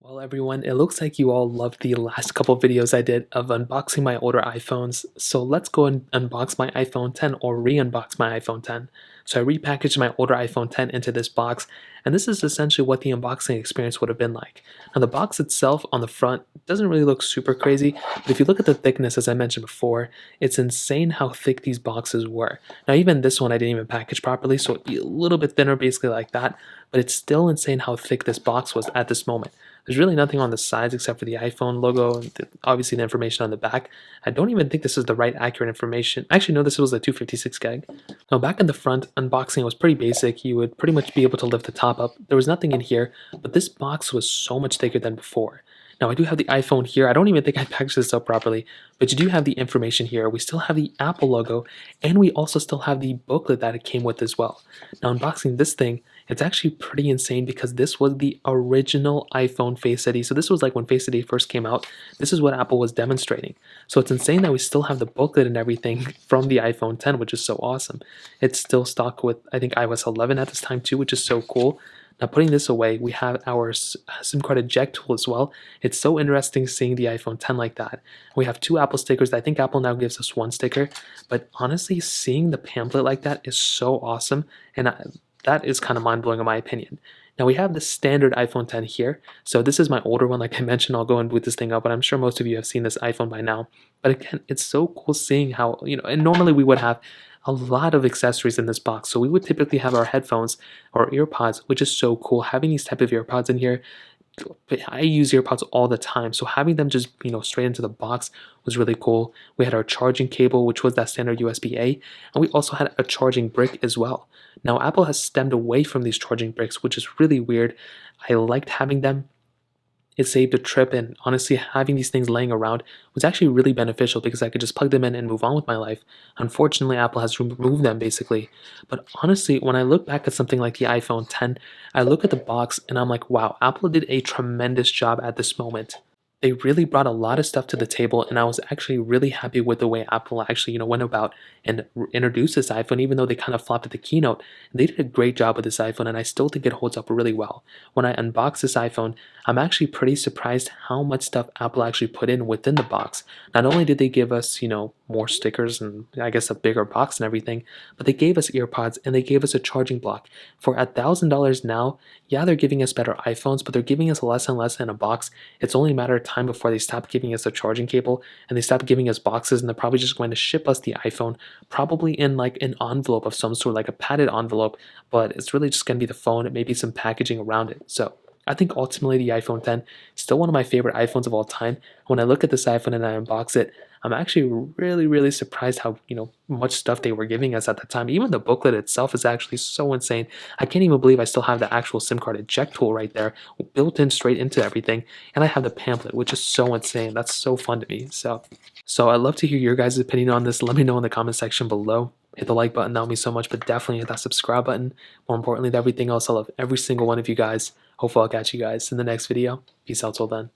Well, everyone, it looks like you all loved the last couple videos I did of unboxing my older iPhones. So let's go and unbox my iPhone 10 or re-unbox my iPhone 10. So I repackaged my older iPhone 10 into this box, and this is essentially what the unboxing experience would have been like. Now, the box itself on the front doesn't really look super crazy, but if you look at the thickness, as I mentioned before, it's insane how thick these boxes were. Now, even this one I didn't even package properly, so a little bit thinner, basically like that, but it's still insane how thick this box was at this moment. There's really nothing on the sides except for the iPhone logo and obviously the information on the back. I don't even think this is the right accurate information. Actually, no, this was a 256 gig. Now, back in the front, unboxing was pretty basic. You would pretty much be able to lift the top up. There was nothing in here, but this box was so much thicker than before. Now, I do have the iPhone here. I don't even think I packaged this up properly, but you do have the information here. We still have the Apple logo, and we also still have the booklet that it came with as well. Now, unboxing this thing, it's actually pretty insane because this was the original iPhone Face ID. So this was like when Face ID first came out. This is what Apple was demonstrating. So it's insane that we still have the booklet and everything from the iPhone 10, which is so awesome. It's still stocked with, I think, iOS 11 at this time too, which is so cool. Now, putting this away, we have our SIM card eject tool as well. It's so interesting seeing the iPhone 10 like that. We have two Apple stickers. I think Apple now gives us one sticker, but honestly, seeing the pamphlet like that is so awesome, and that is kind of mind-blowing in my opinion. Now, we have the standard iPhone 10 here. So this is my older one. Like I mentioned, I'll go and boot this thing up, but I'm sure most of you have seen this iPhone by now. But again, it's so cool seeing how, and normally we would have a lot of accessories in this box. So we would typically have our headphones or earpods, which is so cool. Having these type of earpods in here, I use earpods all the time, so having them just straight into the box was really cool. We had our charging cable, which was that standard USB-A, and we also had a charging brick as well. Now, Apple has stemmed away from these charging bricks, which is really weird. I liked having them. It saved a trip, and honestly, having these things laying around was actually really beneficial because I could just plug them in and move on with my life. Unfortunately, Apple has removed them basically. But honestly, when I look back at something like the iPhone 10, I look at the box and I'm like, wow, Apple did a tremendous job at this moment. They really brought a lot of stuff to the table, and I was actually really happy with the way Apple actually, went about and introduced this iPhone, even though they kind of flopped at the keynote. They did a great job with this iPhone, and I still think it holds up really well. When I unbox this iPhone, I'm actually pretty surprised how much stuff Apple actually put in within the box. Not only did they give us, more stickers and I guess a bigger box and everything, but they gave us earpods and they gave us a charging block. For $1,000 now, yeah, they're giving us better iPhones, but they're giving us less and less in a box. It's only a matter of time before they stop giving us a charging cable and they stop giving us boxes, and they're probably just going to ship us the iPhone, probably in like an envelope of some sort, like a padded envelope, but it's really just going to be the phone and maybe some packaging around it. So I think ultimately the iPhone 10 is still one of my favorite iPhones of all time. When I look at this iPhone and I unbox it, I'm actually really, really surprised how, much stuff they were giving us at the time. Even the booklet itself is actually so insane. I can't even believe I still have the actual SIM card eject tool right there, built in straight into everything. And I have the pamphlet, which is so insane. That's so fun to me. So I'd love to hear your guys' opinion on this. Let me know in the comment section below. Hit the like button, that would mean so much, but definitely hit that subscribe button. More importantly than everything else, I love every single one of you guys. Hopefully I'll catch you guys in the next video. Peace out till then.